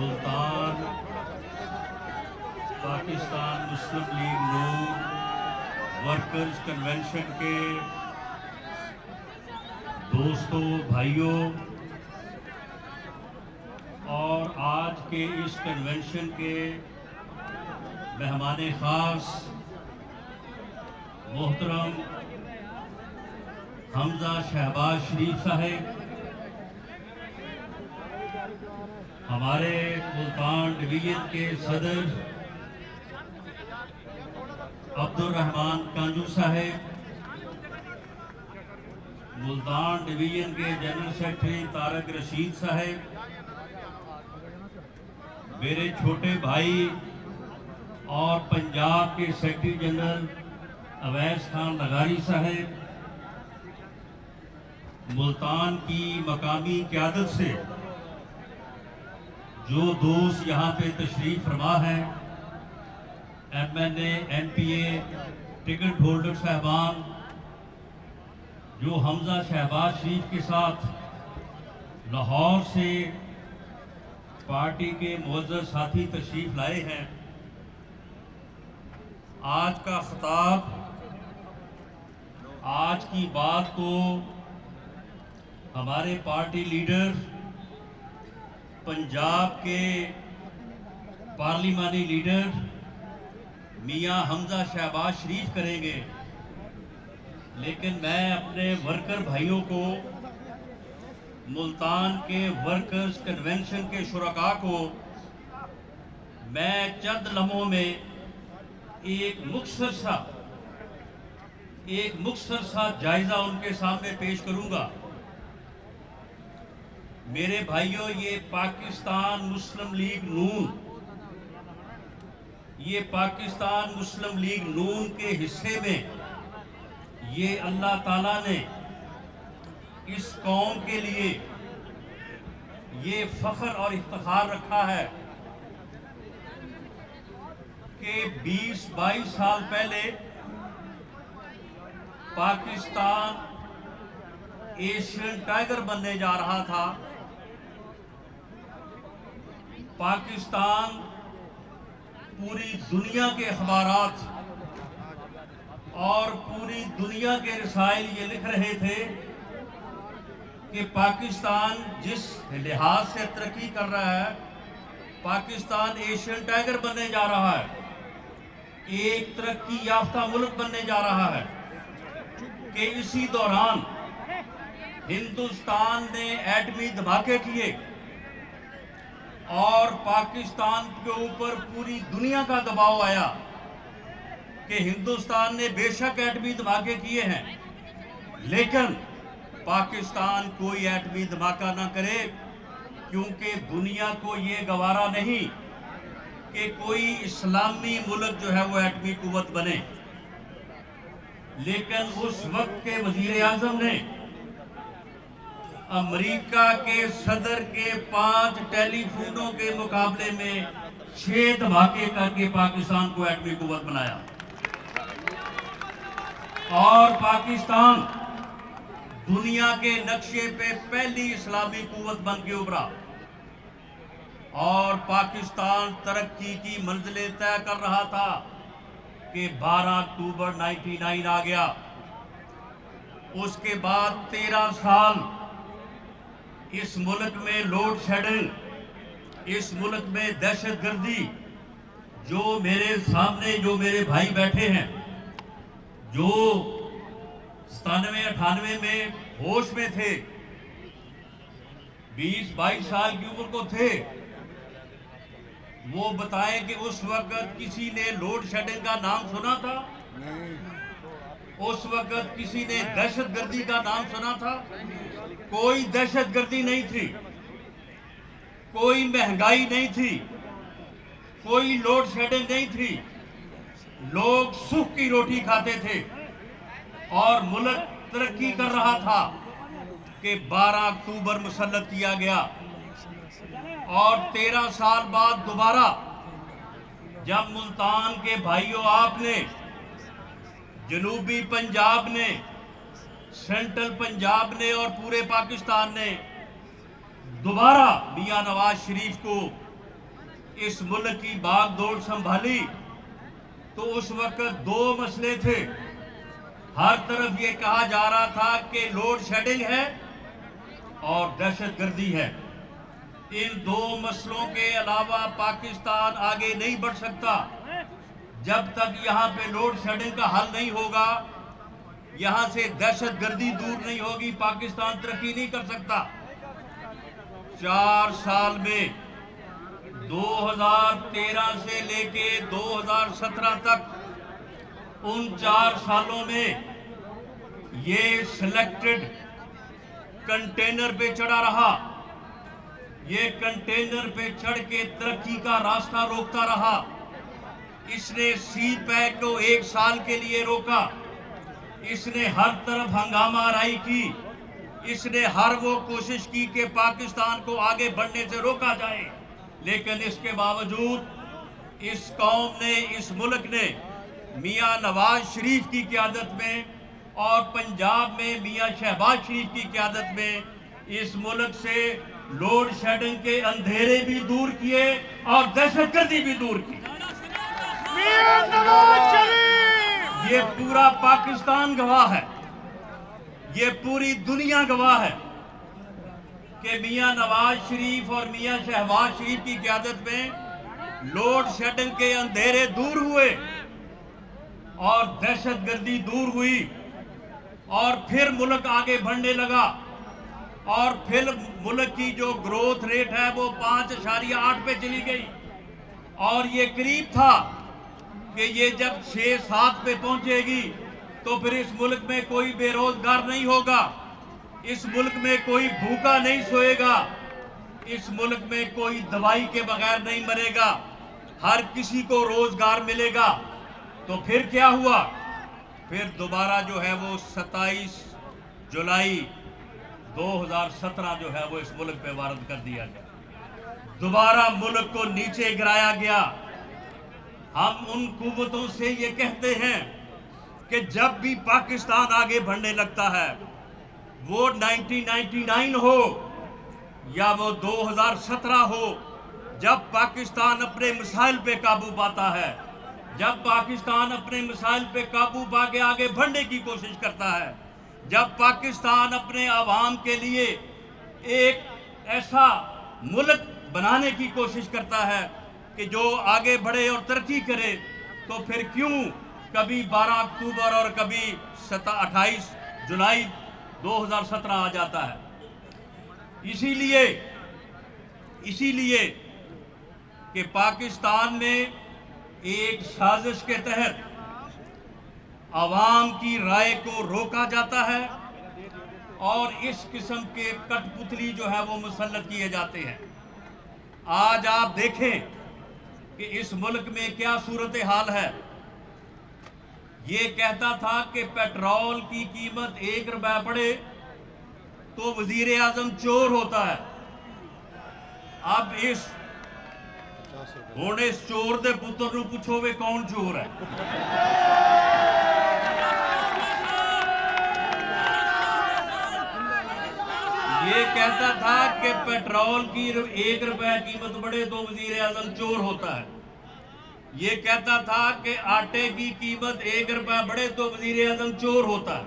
मुल्तान पाकिस्तान मुस्लिम league नून workers convention के दोस्तों, भाइयों और आज के इस कन्वेंशन के मेहमान खास मोहतरम हमजा शहबाज शरीफ साहब, हमारे मुल्तान डिवीजन के सदर अब्दुल रहमान कांजू साहब, मुल्तान डिवीजन के जनरल सेक्रेटरी तारक रशीद साहब, मेरे छोटे भाई और पंजाब के सेक्रेटरी जनरल अवैस खान लगारी साहब, मुल्तान की मकामी क़यादत से जो दोस्त यहाँ पे तशरीफ फरमा हैं, MNA, MPA, टिकट होल्डर साहबान, जो हमजा शहबाज शरीफ के साथ लाहौर से पार्टी के मुअज़्ज़ज़ साथी तशरीफ लाए हैं। आज का खिताब, आज की बात को हमारे पार्टी लीडर, पंजाब के पार्लिमानी लीडर मियां हमजा शहबाज शरीफ करेंगे, लेकिन मैं अपने वर्कर भाइयों को, मुल्तान के वर्कर्स कन्वेंशन के शुरका को मैं चंद लम्हों में एक मुख्तसर सा जायजा उनके सामने पेश करूंगा। मेरे भाइयों, ये पाकिस्तान मुस्लिम लीग नून, ये पाकिस्तान मुस्लिम लीग नून के हिस्से में ये अल्लाह ताला ने इस कौम के लिए ये फख्र और इफ्तिखार रखा है कि 20-22 साल पहले पाकिस्तान एशियन टाइगर बनने जा रहा था। पाकिस्तान पूरी दुनिया के अखबारात और पूरी दुनिया के रसायल ये लिख रहे थे कि पाकिस्तान जिस लिहाज से तरक्की कर रहा है, पाकिस्तान एशियन टाइगर बनने जा रहा है, एक तरक्की याफ्ता मुल्क बनने जा रहा है। कि इसी दौरान हिंदुस्तान ने एटमी धमाके किए और पाकिस्तान के ऊपर पूरी दुनिया का दबाव आया कि हिंदुस्तान ने बेशक एटमी धमाके किए हैं, लेकिन पाकिस्तान कोई एटमी धमाका ना करे, क्योंकि दुनिया को ये गवारा नहीं कि कोई इस्लामी मुल्क जो है वो एटमी कुव्वत बने। लेकिन उस वक्त के वजीर आजम ने अमेरिका के सदर के 5 टेलीफोनों के मुकाबले में 6 धमाके करके पाकिस्तान को एटमी कुव्वत बनाया और पाकिस्तान दुनिया के नक्शे पे पहली इस्लामी कुव्वत बन के उभरा और पाकिस्तान तरक्की की मंजिलें तय कर रहा था कि 12 अक्टूबर 99 आ गया। उसके बाद 13 साल इस मुल्क में लोड शेडिंग, इस मुल्क में दहशतगर्दी, जो मेरे सामने जो मेरे भाई बैठे हैं, जो 97-98 में होश में थे, 20-22 साल की उम्र को थे, वो बताए कि उस वक्त किसी ने लोड शेडिंग का नाम सुना था? उस वक्त किसी ने दहशतगर्दी का नाम सुना था? कोई दहशतगर्दी नहीं थी, कोई महंगाई नहीं थी, कोई लोड शेडिंग नहीं थी। लोग सुख की रोटी खाते थे और मुल्क तरक्की कर रहा था कि 12 अक्टूबर मुसल्लत किया गया और 13 साल बाद दोबारा जब मुल्तान के भाइयों आपने, जनूबी पंजाब ने, सेंट्रल पंजाब ने और पूरे पाकिस्तान ने दोबारा मियां नवाज शरीफ को इस मुल्क की बागडोर संभाली तो उस वक्त दो मसले थे। हर तरफ ये कहा जा रहा था कि लोड शेडिंग है और दहशतगर्दी है। इन दो मसलों के अलावा पाकिस्तान आगे नहीं बढ़ सकता। जब तक यहाँ पे लोड शेडिंग का हल नहीं होगा, यहाँ से दहशतगर्दी दूर नहीं होगी, पाकिस्तान तरक्की नहीं कर सकता। 4 साल में 2013 से लेके 2017 तक उन 4 सालों में ये सिलेक्टेड कंटेनर पे चढ़ा रहा। ये कंटेनर पे चढ़ के तरक्की का रास्ता रोकता रहा। इसने सी पैक को 1 साल के लिए रोका। इसने हर तरफ हंगामा आराई की। इसने हर वो कोशिश की कि पाकिस्तान को आगे बढ़ने से रोका जाए, लेकिन इसके बावजूद इस कौम ने, इस मुल्क ने मियां नवाज शरीफ की क़यादत में और पंजाब में मियां शहबाज शरीफ की क़यादत में इस मुल्क से लोड शेडिंग के अंधेरे भी दूर किए और दहशतगर्दी भी दूर की। ये पूरा पाकिस्तान गवाह है, ये पूरी दुनिया गवाह है कि मियां नवाज शरीफ और मियां शहबाज शरीफ की क़यादत में लोड शेडिंग के अंधेरे दूर हुए और दहशतगर्दी दूर हुई और फिर मुल्क आगे बढ़ने लगा। और फिर मुल्क की जो ग्रोथ रेट है वो 5.8 पे चली गई और ये करीब था कि ये जब 6-7 पे पहुंचेगी तो फिर इस मुल्क में कोई बेरोजगार नहीं होगा, इस मुल्क में कोई भूखा नहीं सोएगा, इस मुल्क में कोई दवाई के बगैर नहीं मरेगा, हर किसी को रोजगार मिलेगा। तो फिर क्या हुआ? फिर दोबारा जो है वो 27 जुलाई 2017 जो है वो इस मुल्क पे वारद कर दिया गया। दोबारा मुल्क को नीचे गिराया गया। हम उन कुव्वतों से ये कहते हैं कि जब भी पाकिस्तान आगे बढ़ने लगता है, वो 1999 हो या वो 2017 हो, जब पाकिस्तान अपने मिसाइल पे काबू पाता है, जब पाकिस्तान अपने मिसाइल पे काबू पा के आगे बढ़ने की कोशिश करता है, जब पाकिस्तान अपने आवाम के लिए एक ऐसा मुल्क बनाने की कोशिश करता है कि जो आगे बढ़े और तरक्की करे, तो फिर क्यों कभी 12 अक्टूबर और कभी 28 जुलाई 2017 आ जाता है। इसीलिए कि पाकिस्तान में एक साजिश के तहत आवाम की राय को रोका जाता है और इस किस्म के कठपुतली जो है वो मुसल्लत किए जाते हैं। आज आप देखें कि इस मुल्क में क्या सूरत हाल है। ये कहता था कि पेट्रोल की कीमत 1 रुपया बढ़े तो वजीर आजम चोर होता है। अब इस चोर दे पुत्र नूं पूछो वे कौन चोर है। ये कहता था कि पेट्रोल की 1 रुपया कीमत बढ़े तो वजीर आजम चोर होता है। ये कहता था कि आटे की कीमत 1 रुपया बढ़े तो वजीर आजम चोर होता है।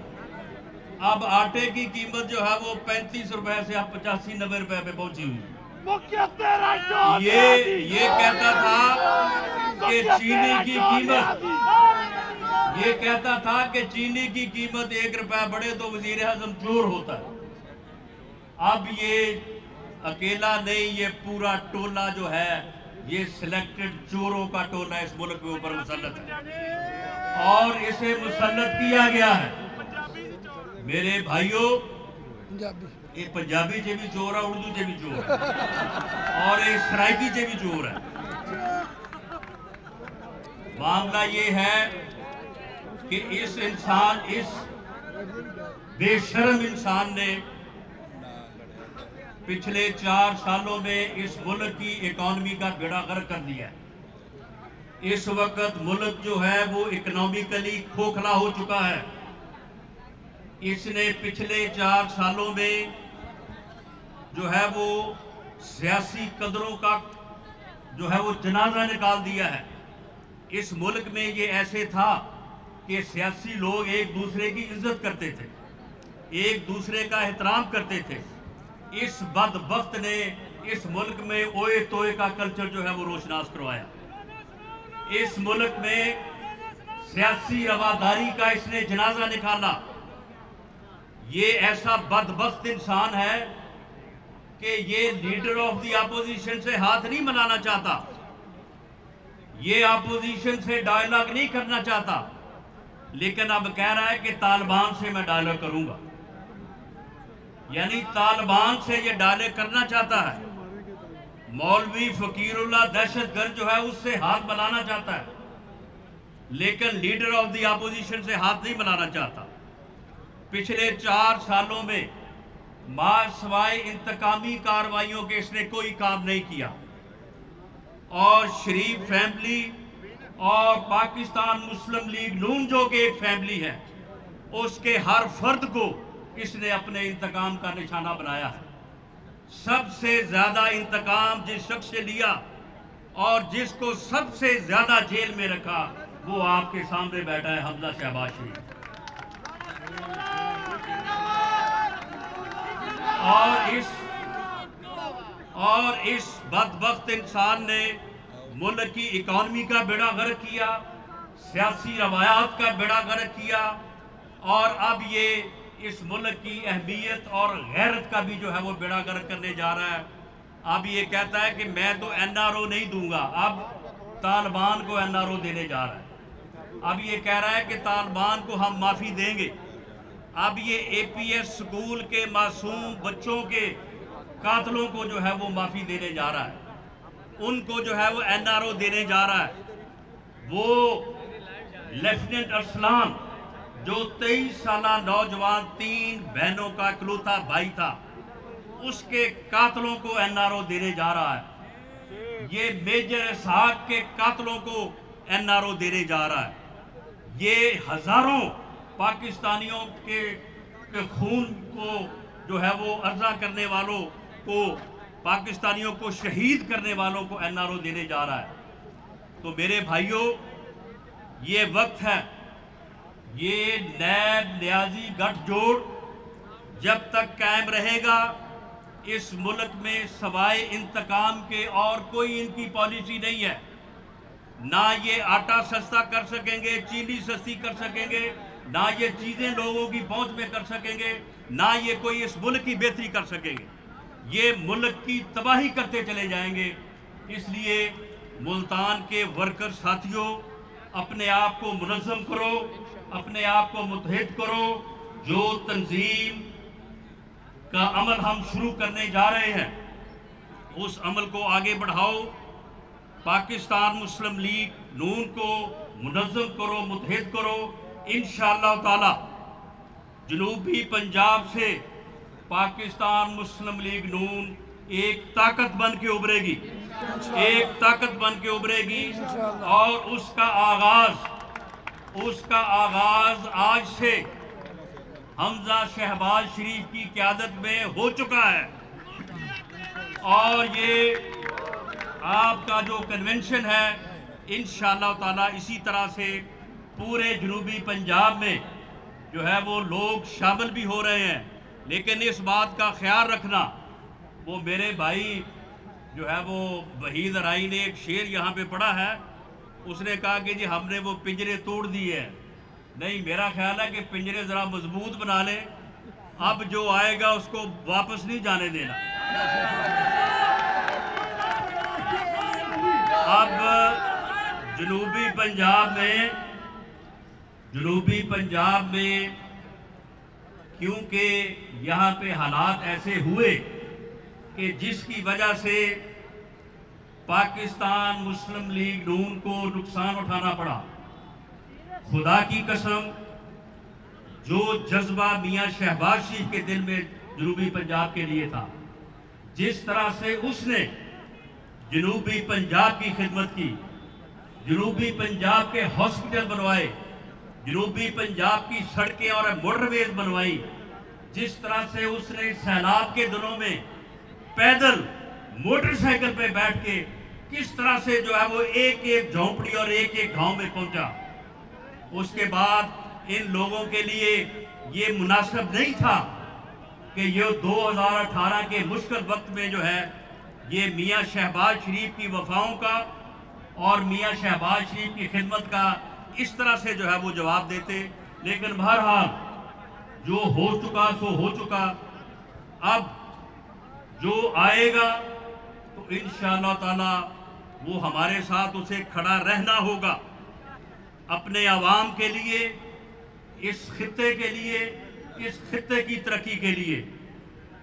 अब आटे की कीमत जो है वो 35 रुपए से अब 85-90 रुपए पे पहुंची हुई है। ये कहता था कि चीनी की कीमत, ये कहता था कि चीनी की कीमत 1 रुपया बढ़े तो वजीर आजम चोर होता है। अब ये अकेला नहीं, ये पूरा टोला जो है ये सिलेक्टेड चोरों का टोला इस मुल्क के ऊपर मुसल्लत है और इसे मुसल्लत किया गया है। मेरे भाइयों, ये पंजाबी से भी चोर है, उर्दू से भी चोर है और एक सराइकी से भी चोर है। मामला ये है कि इस बेशर्म इंसान ने पिछले 4 सालों में इस मुल्क की इकॉनमी का बेड़ा गर्क कर दिया है। इस वक्त मुल्क जो है वो इकोनॉमिकली खोखला हो चुका है। इसने पिछले 4 सालों में जो है वो सियासी कदरों का जो है वो जनाजा निकाल दिया है। इस मुल्क में ये ऐसे था कि सियासी लोग एक दूसरे की इज्जत करते थे, एक दूसरे का एहतराम करते थे। इस बदबख्त ने इस मुल्क में ओए तोए का कल्चर जो है वो रोशनास करवाया। इस मुल्क में सियासी रवादारी का इसने जनाजा निकाला। ये ऐसा बदबख्त इंसान है कि ये लीडर ऑफ द अपोजिशन से हाथ नहीं मिलाना चाहता, ये अपोजिशन से डायलॉग नहीं करना चाहता, लेकिन अब कह रहा है कि तालिबान से मैं डायलॉग करूंगा। यानी तालिबान से ये डायलॉग करना चाहता है। मौलवी फकीरुल्लाह दहशतगर्द जो है उससे हाथ मिलाना चाहता है, लेकिन लीडर ऑफ द अपोजिशन से हाथ नहीं मिलाना चाहता। पिछले 4 सालों में सिवाय इंतकामी कार्रवाइयों के इसने कोई काम नहीं किया। और शरीफ फैमिली और पाकिस्तान मुस्लिम लीग नून जो कि एक फैमिली है, उसके हर फर्द को इसने अपने इंतकाम का निशाना बनाया है। सबसे ज्यादा इंतकाम जिस शख्स से लिया और जिसको सबसे ज्यादा जेल में रखा, वो आपके सामने बैठा है, हमजा शहबाज शरीफ। और इस बदबख्त इंसान ने मुल्क की इकॉनमी का बेड़ा गर्क किया, सियासी रवायात का बेड़ा गर्क किया, और अब ये इस मुल्क की अहमियत और गैरत का भी जो है वो बेड़ा गर्क करने जा रहा है। अब ये कहता है कि मैं तो NRO नहीं दूंगा, अब तालिबान को NRO देने जा रहा है। अब ये कह रहा है कि तालिबान को हम माफ़ी देंगे। अब ये APS स्कूल के मासूम बच्चों के कातलों को जो है वो माफ़ी देने जा रहा है, उनको जो है वो NRO देने जा रहा है। वो लेफ्टिनेंट अरसलान जो 23 साल नौजवान 3 बहनों का इकलौता भाई था, उसके कातलों को NRO देने जा रहा है। ये मेजर इसहाक के कातलों को NRO देने जा रहा है। ये हजारों पाकिस्तानियों के खून को जो है वो अर्जा करने वालों को, पाकिस्तानियों को शहीद करने वालों को NRO देने जा रहा है। तो मेरे भाइयों, ये वक्त है, ये नैब न्याजी गठजोड़ जब तक कायम रहेगा, इस मुल्क में सवाए इंतकाम के और कोई इनकी पॉलिसी नहीं है। ना ये आटा सस्ता कर सकेंगे, चीनी सस्ती कर सकेंगे, ना ये चीज़ें लोगों की पहुंच में कर सकेंगे, ना ये कोई इस मुल्क की बेहतरी कर सकेंगे। ये मुल्क की तबाही करते चले जाएंगे। इसलिए मुल्तान के वर्कर साथियों, अपने आप को मुनज़्ज़म करो, अपने आप को मुत्तहिद करो। जो तंजीम का अमल हम शुरू करने जा रहे हैं, उस अमल को आगे बढ़ाओ। पाकिस्तान मुस्लिम लीग नून को मुनज़्ज़म करो, मुत्तहिद करो। इंशाअल्लाह ताला जनूबी पंजाब से पाकिस्तान मुस्लिम लीग नून एक ताकत बन के उभरेगी, एक ताकत बन के उभरेगी। और उसका आगाज आज से हमजा शहबाज शरीफ की क़यादत में हो चुका है। और ये आपका जो कन्वेंशन है, इंशाअल्लाह ताला इसी तरह से पूरे जनूबी पंजाब में जो है वो लोग शामिल भी हो रहे हैं। लेकिन इस बात का ख्याल रखना, वो मेरे भाई जो है वो वहीद राई ने एक शेर यहाँ पे पढ़ा है, उसने कहा कि जी हमने वो पिंजरे तोड़ दिए हैं। नहीं, मेरा ख्याल है कि पिंजरे ज़रा मजबूत बना लें, अब जो आएगा उसको वापस नहीं जाने देना। अब जनूबी पंजाब में क्योंकि यहाँ पे हालात ऐसे हुए कि जिसकी वजह से पाकिस्तान मुस्लिम लीग नून को नुकसान उठाना पड़ा। खुदा की कसम, जो जज्बा मियां शहबाज शरीफ के दिल में जनूबी पंजाब के लिए था, जिस तरह से उसने जनूबी पंजाब की खिदमत की, जनूबी पंजाब के हॉस्पिटल बनवाए, जनूबी पंजाब की सड़कें और मोटरवेज बनवाई, जिस तरह से उसने सैलाब के दिनों में पैदल मोटरसाइकिल पे बैठ के किस तरह से जो है वो एक एक झोंपड़ी और एक एक गांव में पहुंचा। उसके बाद इन लोगों के लिए ये मुनासिब नहीं था कि ये 2018 के मुश्किल वक्त में जो है ये मियाँ शहबाज शरीफ की वफाओं का और मियाँ शहबाज शरीफ की खिदमत का इस तरह से जो है वो जवाब देते। लेकिन बहरहाल जो हो चुका सो हो चुका। अब जो आएगा तो इंशाअल्लाह ताला वो हमारे साथ उसे खड़ा रहना होगा, अपने अवाम के लिए, इस खित्ते के लिए, इस खित्ते की तरक्की के लिए।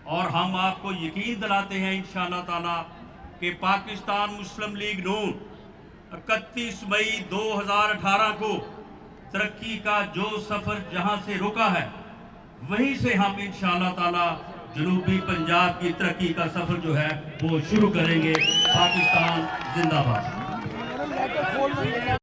और हम आपको यकीन दिलाते हैं इंशाअल्लाह ताला कि पाकिस्तान मुस्लिम लीग नून 31 मई 2018 को तरक्की का जो सफर जहां से रुका है वहीं से हम इंशाअल्लाह ताला जनूबी पंजाब की तरक्की का सफर जो है वो शुरू करेंगे। पाकिस्तान जिंदाबाद।